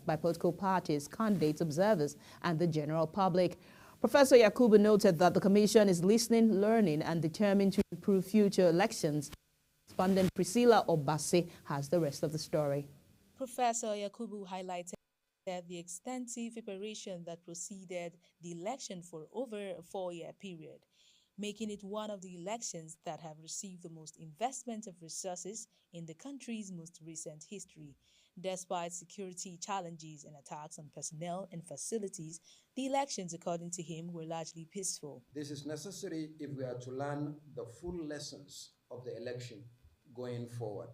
assessed by political parties, candidates, observers, and the general public. Professor Yakubu noted that the Commission is listening, learning, and determined to improve future elections. Respondent Priscilla Obasi has the rest of the story. Professor Yakubu highlighted the extensive preparation that preceded the election for over a 4-year period, making it one of the elections that have received the most investment of resources in the country's most recent history. Despite security challenges and attacks on personnel and facilities, the elections, according to him, were largely peaceful. This is necessary if we are to learn the full lessons of the election going forward.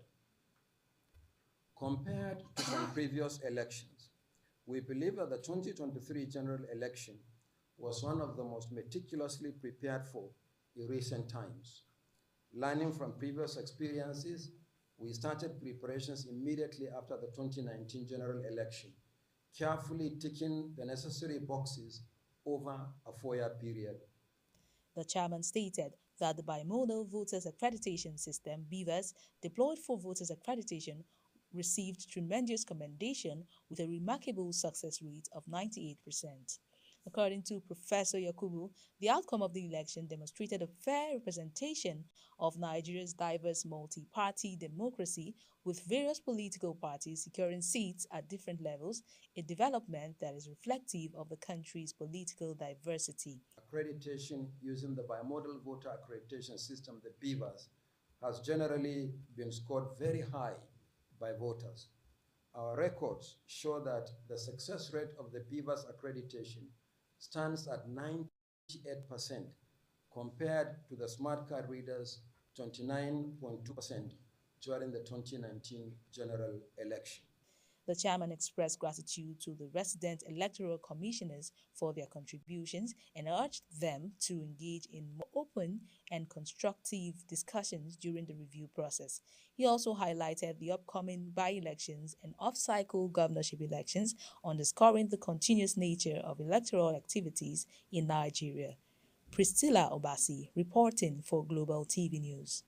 Compared to some previous elections, we believe that the 2023 general election was one of the most meticulously prepared for in recent times. Learning from previous experiences, we started preparations immediately after the 2019 general election, carefully ticking the necessary boxes over a 4-year period. The chairman stated that the bimodal voters accreditation system, BVAS, deployed for voters accreditation, received tremendous commendation with a remarkable success rate of 98%. According to Professor Yakubu, the outcome of the election demonstrated a fair representation of Nigeria's diverse multi-party democracy, with various political parties securing seats at different levels, a development that is reflective of the country's political diversity. Accreditation using the bimodal voter accreditation system, the BVAS, has generally been scored very high by voters. Our records show that the success rate of the BVAS accreditation stands at 98% compared to the smart card readers' 29.2% during the 2019 general election. The chairman expressed gratitude to the resident electoral commissioners for their contributions and urged them to engage in more open and constructive discussions during the review process. He also highlighted the upcoming by-elections and off-cycle governorship elections, underscoring the continuous nature of electoral activities in Nigeria. Priscilla Obasi, reporting for Global TV News.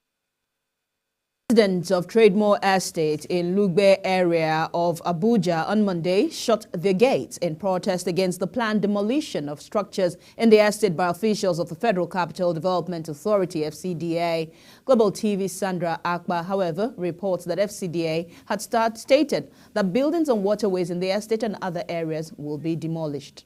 Residents of Trademore Estate in Lugbe area of Abuja on Monday shut their gates in protest against the planned demolition of structures in the estate by officials of the Federal Capital Development Authority, FCDA. Global TV's Sandra Akpa, however, reports that FCDA had stated that buildings and waterways in the estate and other areas will be demolished.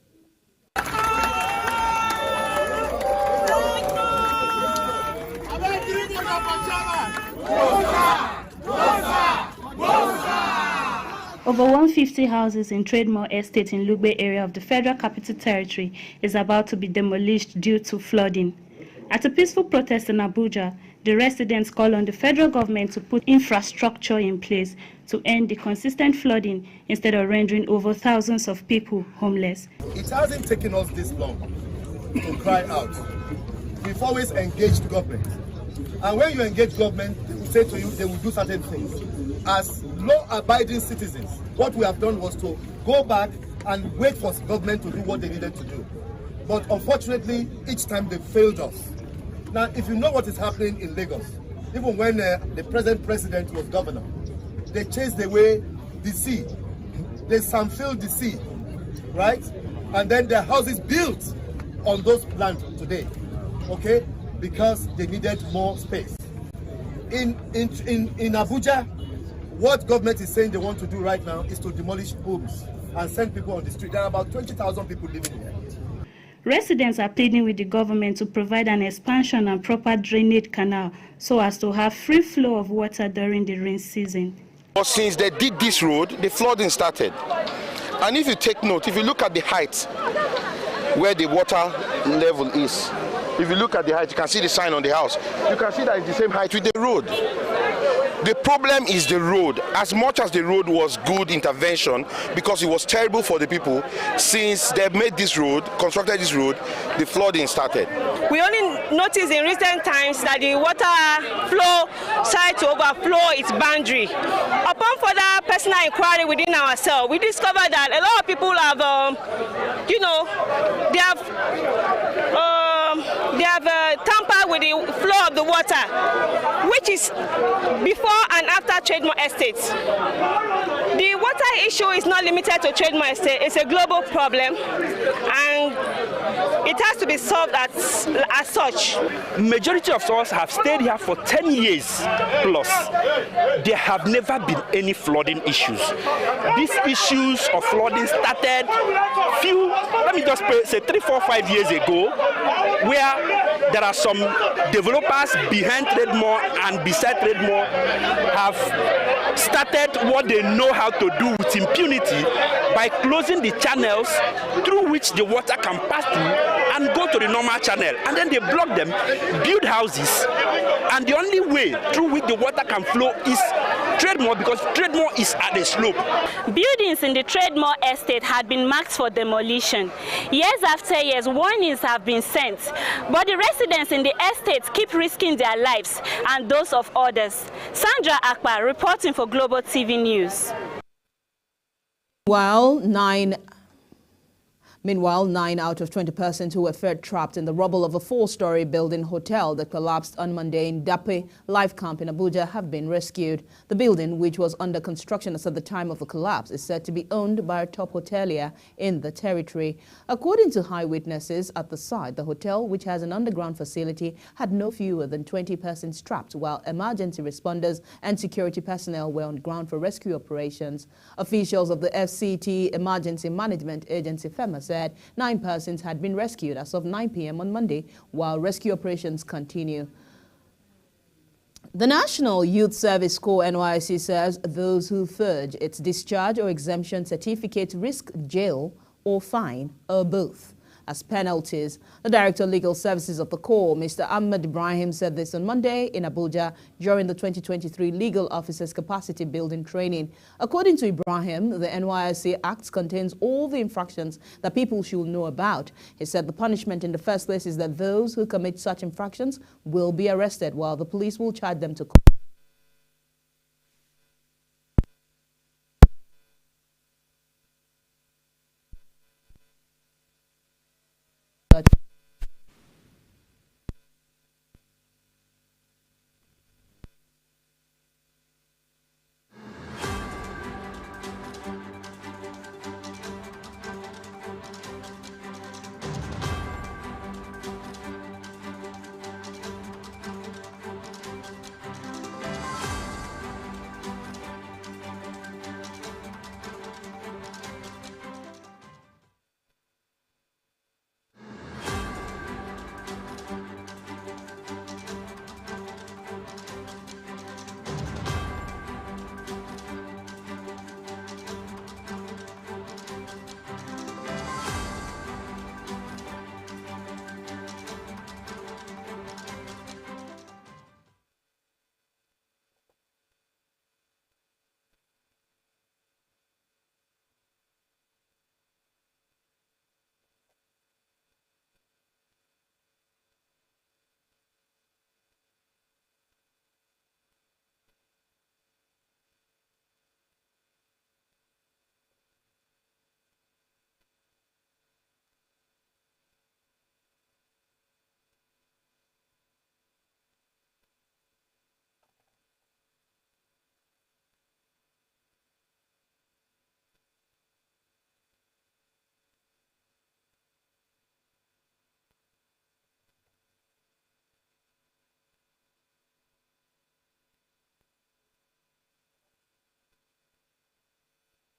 Over 150 houses in Trademore Estate in Lugbe area of the Federal Capital Territory is about to be demolished due to flooding. At a peaceful protest in Abuja, the residents call on the federal government to put infrastructure in place to end the consistent flooding instead of rendering over thousands of people homeless. It hasn't taken us this long to cry out. We've always engaged government. And when you engage government, they will say to you they will do certain things. As law-abiding citizens, what we have done was to go back and wait for government to do what they needed to do. But unfortunately, each time they failed us. Now, if you know what is happening in Lagos, even when the present president was governor, they chased away the sea. They samfilled the sea, right? And then their houses built on those lands today, okay? Because they needed more space. In Abuja, what government is saying they want to do right now is to demolish homes and send people on the street. There are about 20,000 people living here. Residents are pleading with the government to provide an expansion and proper drainage canal so as to have free flow of water during the rain season. But since they did this road, the flooding started. And if you take note, if you look at the height where the water level is, if you look at the height, you can see the sign on the house. You can see that it's the same height with the road. The problem is the road. As much as the road was good intervention, because it was terrible for the people, since they made this road, constructed this road, the flooding started. We only noticed in recent times that the water flow started to overflow its boundary. Upon further personal inquiry within ourselves, we discovered that a lot of people have, they have tampered with the flow of the water, which is before and after Trademore Estate. The water issue is not limited to Trademore Estate. It's a global problem, and it has to be solved as such. Majority of us have stayed here for 10 years plus. There have never been any flooding issues. These issues of flooding started let me just say 3, 4, 5 years ago, where there are some developers behind Trademore and beside Trademore have started what they know how to do with impunity by closing the channels through which the water can pass through and go to the normal channel. And then they block them, build houses, and the only way through which the water can flow is Trademore, because Trademore is at a slope. Buildings in the Trademore Estate had been marked for demolition. Years after years, warnings have been sent, but the residents in the estate keep risking their lives and those of others. Sandra Akpa reporting for Global TV News. Meanwhile, 9 out of 20 persons who were found trapped in the rubble of a 4-story building hotel that collapsed on Monday in Dape Life Camp in Abuja have been rescued. The building, which was under construction as at the time of the collapse, is said to be owned by a top hotelier in the territory. According to eyewitnesses at the site, the hotel, which has an underground facility, had no fewer than 20 persons trapped, while emergency responders and security personnel were on ground for rescue operations. Officials of the FCT Emergency Management Agency, FEMA, said 9 persons had been rescued as of 9 p.m. on Monday, while rescue operations continue. The National Youth Service Corps NYSC says those who forge its discharge or exemption certificate risk jail or fine or both as penalties. The Director of Legal Services of the Corps, Mr. Ahmed Ibrahim, said this on Monday in Abuja during the 2023 Legal Officers Capacity Building Training. According to Ibrahim, the NYSC Act contains all the infractions that people should know about. He said the punishment in the first place is that those who commit such infractions will be arrested, while the police will charge them to court.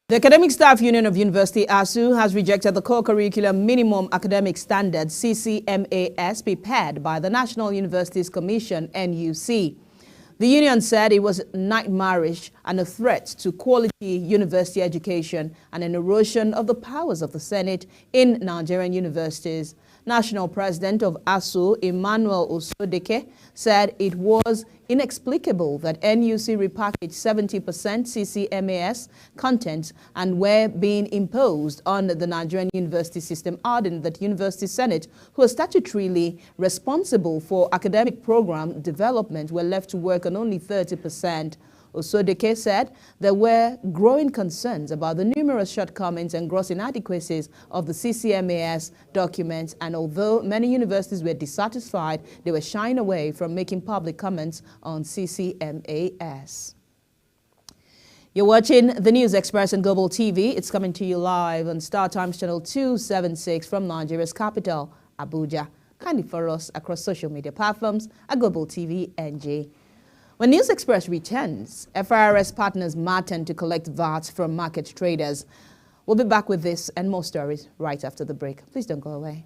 The Academic Staff Union of University ASU has rejected the core curriculum minimum academic standards CCMAS prepared by the National Universities Commission NUC. The union said it was nightmarish and a threat to quality university education and an erosion of the powers of the Senate in Nigerian universities. National President of ASU, Emmanuel Osodeke, said it was inexplicable that NUC repackaged 70% CCMAS content and were being imposed on the Nigerian university system, adding that University Senate, who are statutorily responsible for academic program development, were left to work on only 30%. Osodeke said there were growing concerns about the numerous shortcomings and gross inadequacies of the CCMAS documents, and although many universities were dissatisfied, they were shying away from making public comments on CCMAS. You're watching the News Express on Global TV. It's coming to you live on Star Times Channel 276 from Nigeria's capital, Abuja. Kindly follow us across social media platforms at Global TV NG. When News Express returns, FIRS partners Martin to collect VAT from market traders. We'll be back with this and more stories right after the break. Please don't go away.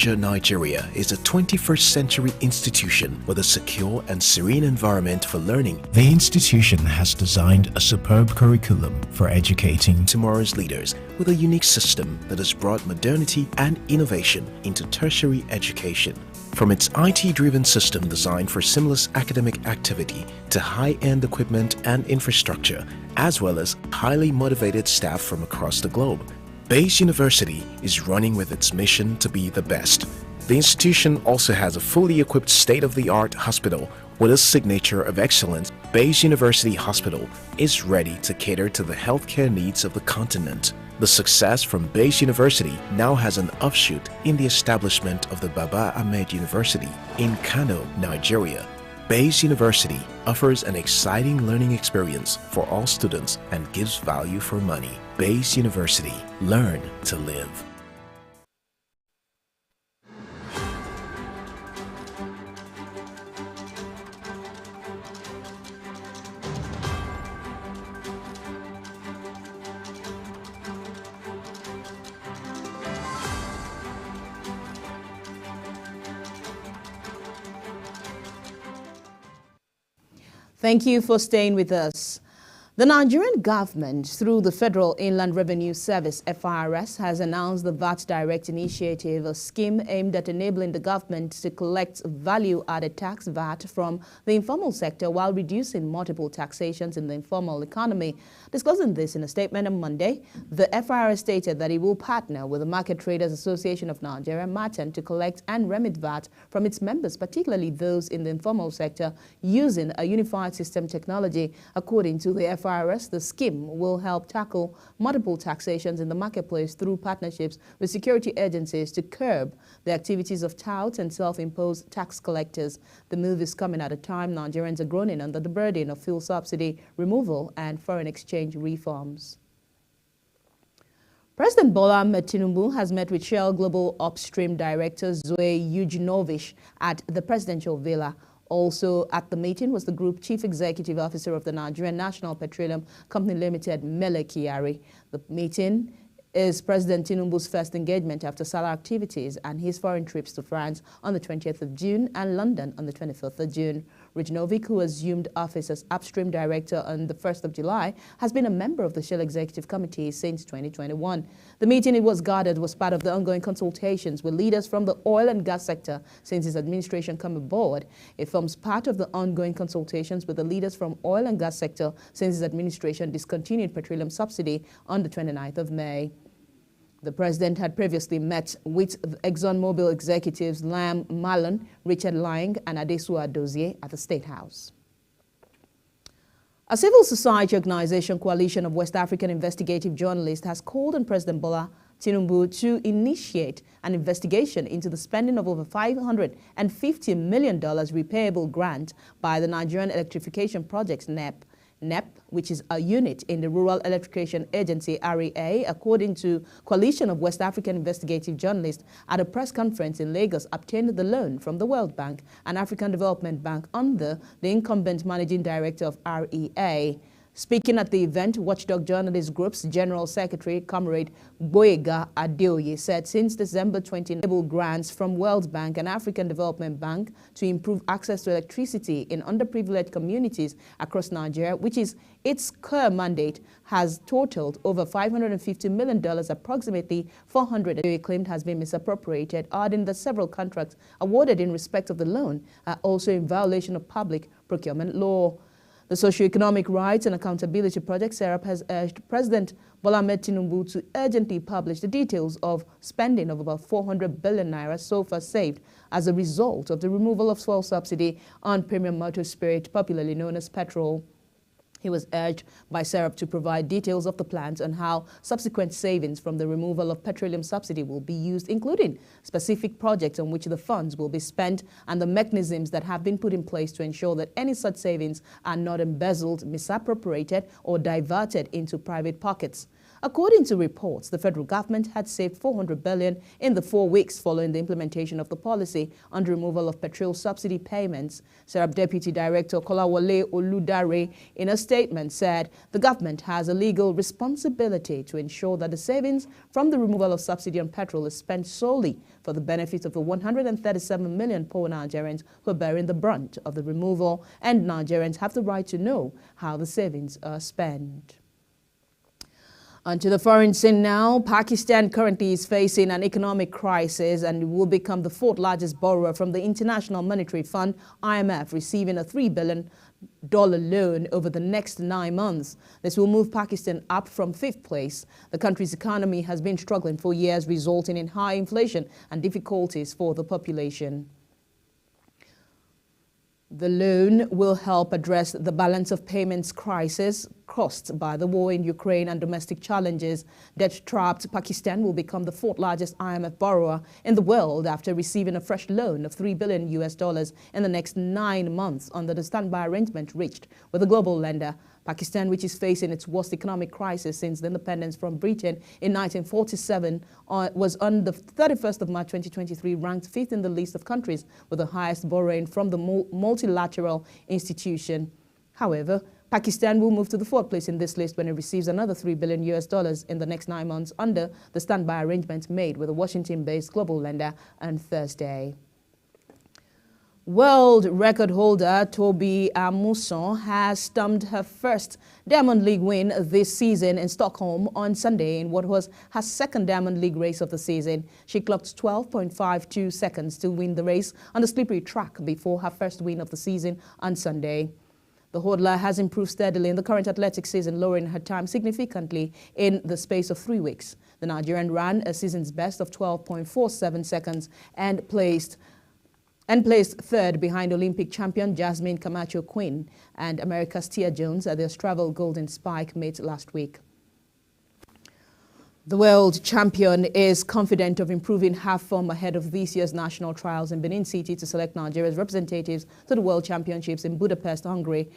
Nigeria is a 21st century institution with a secure and serene environment for learning. The institution has designed a superb curriculum for educating tomorrow's leaders with a unique system that has brought modernity and innovation into tertiary education. From its IT-driven system designed for seamless academic activity to high-end equipment and infrastructure, as well as highly motivated staff from across the globe, Bayes University is running with its mission to be the best. The institution also has a fully equipped state-of-the-art hospital with a signature of excellence. Bayes University Hospital is ready to cater to the healthcare needs of the continent. The success from Bayes University now has an offshoot in the establishment of the Baba Ahmed University in Kano, Nigeria. Bayes University offers an exciting learning experience for all students and gives value for money. Bayes University. Learn to live. Thank you for staying with us. The Nigerian government, through the Federal Inland Revenue Service, FIRS, has announced the VAT Direct Initiative, a scheme aimed at enabling the government to collect value-added tax VAT from the informal sector while reducing multiple taxations in the informal economy. Discussing this in a statement on Monday, the FIRS stated that it will partner with the Market Traders Association of Nigeria, MATAN, to collect and remit VAT from its members, particularly those in the informal sector, using a unified system technology. According to the FIRS, the scheme will help tackle multiple taxations in the marketplace through partnerships with security agencies to curb the activities of touts and self-imposed tax collectors. The move is coming at a time Nigerians are groaning under the burden of fuel subsidy removal and foreign exchange reforms. President Bola Ahmed Tinubu has met with Shell Global Upstream Director Zoe Ujinovic at the presidential villa. Also at the meeting was the Group Chief Executive Officer of the Nigerian National Petroleum Company Limited, Mele Kyari. The meeting is President Tinubu's first engagement after Salah activities and his foreign trips to France on the 20th of June and London on the 25th of June. Ujinovic, who assumed office as Upstream Director on the 1st of July, has been a member of the Shell Executive Committee since 2021. The meeting it was gathered was part of the ongoing consultations with leaders from the oil and gas sector since his administration came aboard. It forms part of the ongoing consultations with the leaders from oil and gas sector since his administration discontinued petroleum subsidy on the 29th of May. The president had previously met with ExxonMobil executives Lam Malon, Richard Lang, and Adesua Dozie at the State House. A civil society organization, Coalition of West African Investigative Journalists, has called on President Bola Tinubu to initiate an investigation into the spending of over $550 million repayable grant by the Nigerian Electrification Project, NEP, which is a unit in the Rural Electrification Agency, REA, according to Coalition of West African Investigative Journalists, at a press conference in Lagos, obtained the loan from the World Bank and African Development Bank under the incumbent managing director of REA. Speaking at the event, Watchdog Journalist Group's General Secretary, Comrade Boyega Adeoye, said since December 20, grants from World Bank and African Development Bank to improve access to electricity in underprivileged communities across Nigeria, which is its core mandate, has totaled over $550 million, approximately 400 Adeoye claimed has been misappropriated, adding that several contracts awarded in respect of the loan are also in violation of public procurement law. The Socio-Economic Rights and Accountability Project, SERAP, has urged President Bola Ahmed Tinubu to urgently publish the details of spending of about 400 billion naira so far saved as a result of the removal of fuel subsidy on premium motor spirit, popularly known as petrol. He was urged by SERAP to provide details of the plans on how subsequent savings from the removal of petroleum subsidy will be used, including specific projects on which the funds will be spent and the mechanisms that have been put in place to ensure that any such savings are not embezzled, misappropriated, or diverted into private pockets. According to reports, the federal government had saved 400 billion in the 4 weeks following the implementation of the policy on the removal of petrol subsidy payments. SERAP Deputy Director Kolawole Oludare, in a statement, said the government has a legal responsibility to ensure that the savings from the removal of subsidy on petrol is spent solely for the benefit of the 137 million poor Nigerians who are bearing the brunt of the removal, and Nigerians have the right to know how the savings are spent. Onto the foreign scene now. Pakistan currently is facing an economic crisis and will become the 4th largest borrower from the International Monetary Fund, IMF, receiving a $3 billion loan over the next 9 months. This will move Pakistan up from 5th place. The country's economy has been struggling for years, resulting in high inflation and difficulties for the population. The loan will help address the balance of payments crisis caused by the war in Ukraine and domestic challenges. Debt-trapped Pakistan will become the 4th largest IMF borrower in the world after receiving a fresh loan of $3 billion in the next 9 months under the standby arrangement reached with the global lender. Pakistan, which is facing its worst economic crisis since the independence from Britain in 1947, was on the 31st of March 2023 ranked 5th in the list of countries with the highest borrowing from the multilateral institution. However, Pakistan will move to the 4th place in this list when it receives another $3 billion in the next 9 months under the standby arrangement made with a Washington-based global lender on Thursday. World record holder Toby Amuson has stamped her first Diamond League win this season in Stockholm on Sunday in what was her 2nd Diamond League race of the season. She clocked 12.52 seconds to win the race on the slippery track before her first win of the season on Sunday. The hurdler has improved steadily in the current athletic season, lowering her time significantly in the space of 3 weeks. The Nigerian ran a season's best of 12.47 seconds and placed 3rd behind Olympic champion Jasmine Camacho Quinn and America's Tia Jones at the Ostraval Golden Spike meet last week. The world champion is confident of improving her form ahead of this year's national trials in Benin City to select Nigeria's representatives to the World Championships in Budapest, Hungary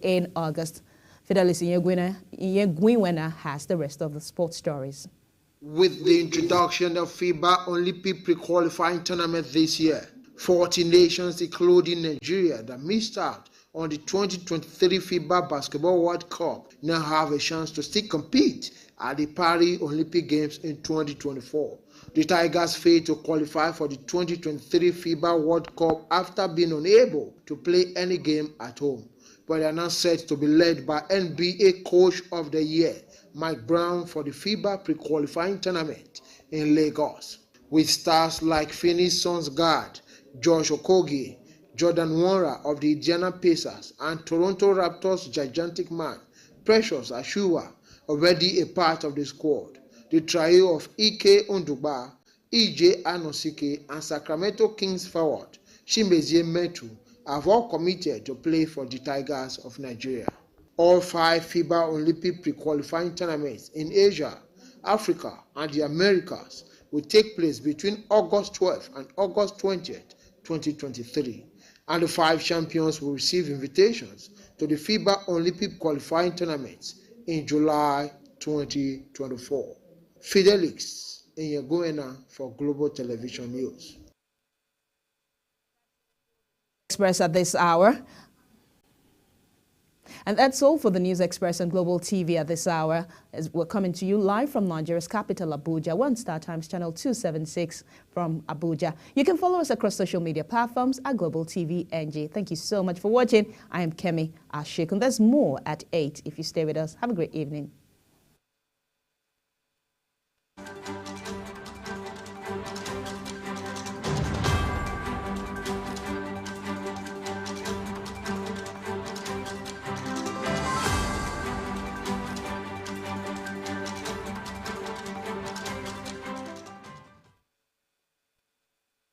in August. Fidelis Nyegwinwena has the rest of the sports stories. With the introduction of FIBA Olympic pre-qualifying tournament this year, 40 nations, including Nigeria, that missed out on the 2023 FIBA Basketball World Cup, now have a chance to still compete at the Paris Olympic Games in 2024. The Tigers failed to qualify for the 2023 FIBA World Cup after being unable to play any game at home, but they are now set to be led by NBA Coach of the Year, Mike Brown, for the FIBA pre-qualifying tournament in Lagos, with stars like Phoenix Suns guard Josh Okogie, Jordan Nwora of the Indiana Pacers, and Toronto Raptors gigantic man Precious Achiuwa, already a part of the squad. The trio of Ike Undugba, EJ Anosike, and Sacramento Kings forward Chimezie Metu have all committed to play for the Tigers of Nigeria. All 5 FIBA Olympic pre-qualifying tournaments in Asia, Africa, and the Americas will take place between August 12th and August 20th, 2023, and the 5 champions will receive invitations to the FIBA Olympic qualifying tournaments in July 2024. Fidelix Nyegwinwena for Global Television News. Express at this hour. And that's all for the News Express and Global TV at this hour. As we're coming to you live from Nigeria's capital, Abuja, One Star Times Channel 276 from Abuja. You can follow us across social media platforms at Global TV NG. Thank you so much for watching. I am Kemi Ashik, and there's more at 8 if you stay with us. Have a great evening.